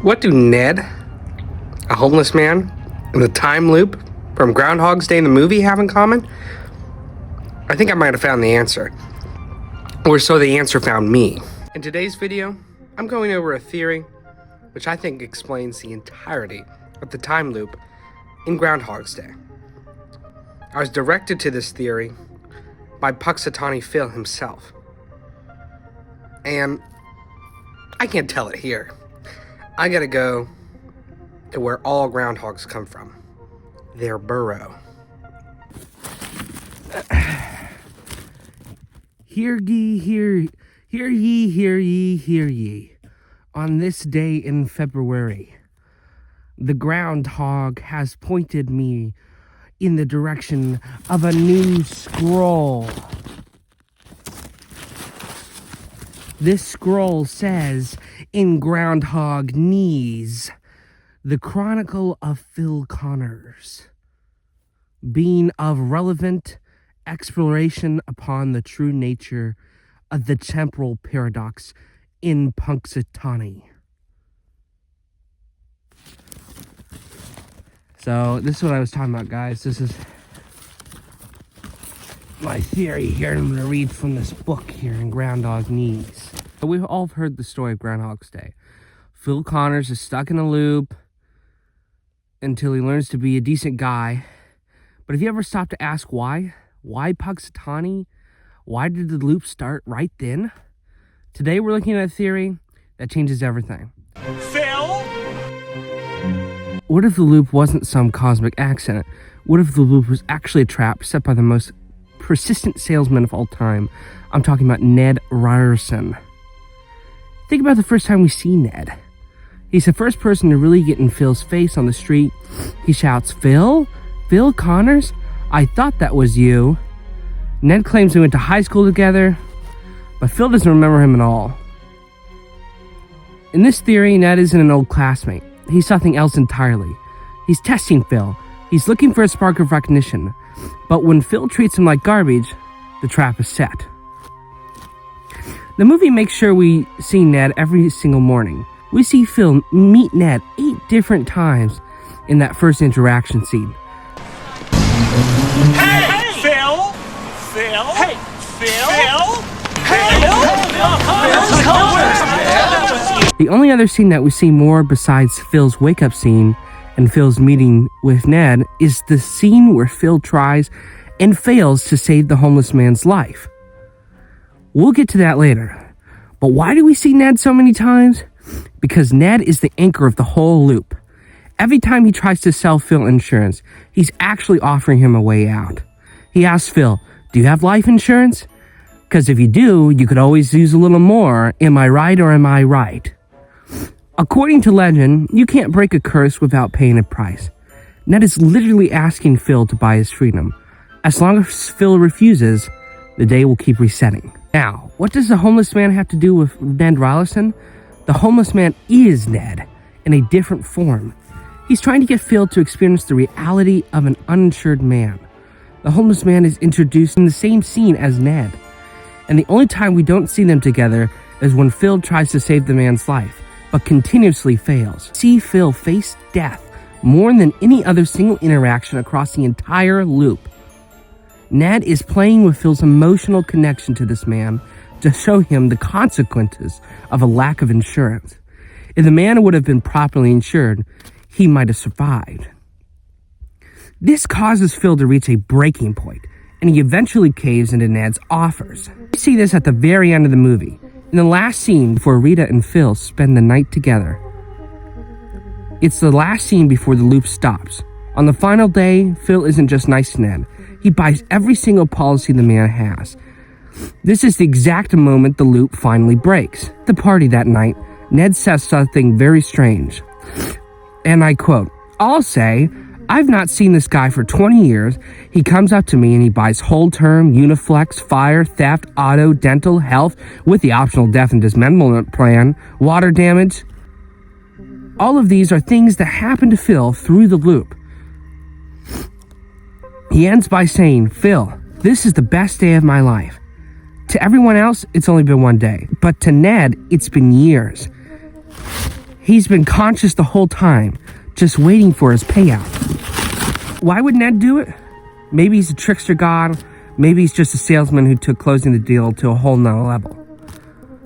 What do Ned, a homeless man, and the time loop from Groundhog Day in the movie have in common? I think I might have found the answer. Or so the answer found me. In today's video, I'm going over a theory which I think explains the entirety of the time loop in Groundhog's Day. I was directed to this theory by Punxsutawney Phil himself. And I can't tell it here. I gotta go to where all groundhogs come from. Their burrow. Hear ye, hear ye, hear ye, hear ye. On this day in February, the groundhog has pointed me in the direction of a new scroll. This scroll says, in Groundhog Knees, the chronicle of Phil Connors, being of relevant exploration upon the true nature of the temporal paradox in Punxsutawney. So this is what I was talking about, guys. This is my theory here. I'm going to read from this book here in Groundhog Knees. We've all heard the story of Groundhog's Day. Phil Connors is stuck in a loop until he learns to be a decent guy. But have you ever stopped to ask why? Why Punxsutawney? Why did the loop start right then? Today we're looking at a theory that changes everything. Phil? What if the loop wasn't some cosmic accident? What if the loop was actually a trap set by the most persistent salesman of all time? I'm talking about Ned Ryerson. Think about the first time we see Ned. He's the first person to really get in Phil's face on the street. He shouts, "Phil? Phil Connors? I thought that was you." Ned claims they went to high school together, but Phil doesn't remember him at all. In this theory, Ned isn't an old classmate. He's something else entirely. He's testing Phil. He's looking for a spark of recognition. But when Phil treats him like garbage, the trap is set. The movie makes sure we see Ned every single morning. We see Phil meet Ned 8 different times in that first interaction scene. Hey! Phil? Phil? Hey! Phil? Phil? The only other scene that we see more besides Phil's wake-up scene and Phil's meeting with Ned is the scene where Phil tries and fails to save the homeless man's life. We'll get to that later. But why do we see Ned so many times? Because Ned is the anchor of the whole loop. Every time he tries to sell Phil insurance, he's actually offering him a way out. He asks Phil, "Do you have life insurance? Because if you do, you could always use a little more. Am I right or am I right?" According to legend, you can't break a curse without paying a price. Ned is literally asking Phil to buy his freedom. As long as Phil refuses, the day will keep resetting. Now, what does the homeless man have to do with Ned Ryerson? The homeless man is Ned in a different form. He's trying to get Phil to experience the reality of an uninsured man. The homeless man is introduced in the same scene as Ned. And the only time we don't see them together is when Phil tries to save the man's life, but continuously fails. See Phil face death more than any other single interaction across the entire loop. Ned is playing with Phil's emotional connection to this man to show him the consequences of a lack of insurance. If the man would have been properly insured, he might have survived. This causes Phil to reach a breaking point, and he eventually caves into Ned's offers. We see this at the very end of the movie, in the last scene before Rita and Phil spend the night together. It's the last scene before the loop stops. On the final day, Phil isn't just nice to Ned. He buys every single policy the man has. This is the exact moment the loop finally breaks. At the party that night, Ned says something very strange. And I quote, "I'll say, I've not seen this guy for 20 years. He comes up to me and he buys whole term, Uniflex, fire, theft, auto, dental, health, with the optional death and dismemberment plan, water damage." All of these are things that happen to Phil through the loop. He ends by saying, "Phil, this is the best day of my life." To everyone else, it's only been one day. But to Ned, it's been years. He's been conscious the whole time, just waiting for his payout. Why would Ned do it? Maybe he's a trickster god. Maybe he's just a salesman who took closing the deal to a whole nother level.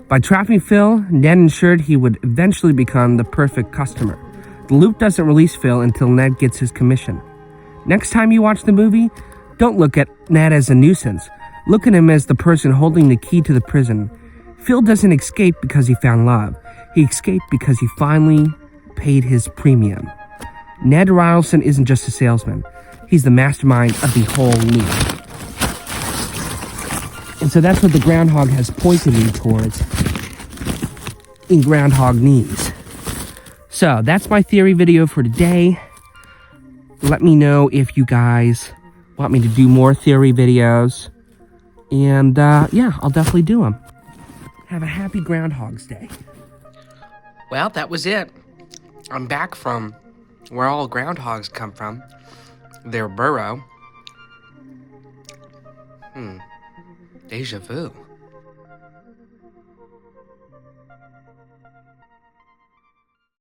By trapping Phil, Ned ensured he would eventually become the perfect customer. The loop doesn't release Phil until Ned gets his commission. Next time you watch the movie, don't look at Ned as a nuisance. Look at him as the person holding the key to the prison. Phil doesn't escape because he found love. He escaped because he finally paid his premium. Ned Ryerson isn't just a salesman. He's the mastermind of the whole loop. And so that's what the groundhog has pointed me towards in Groundhog Knees. So that's my theory video for today. Let me know if you guys want me to do more theory videos. And yeah, I'll definitely do them. Have a happy Groundhog's Day. Well, that was it. I'm back from where all groundhogs come from. Their burrow. Deja vu.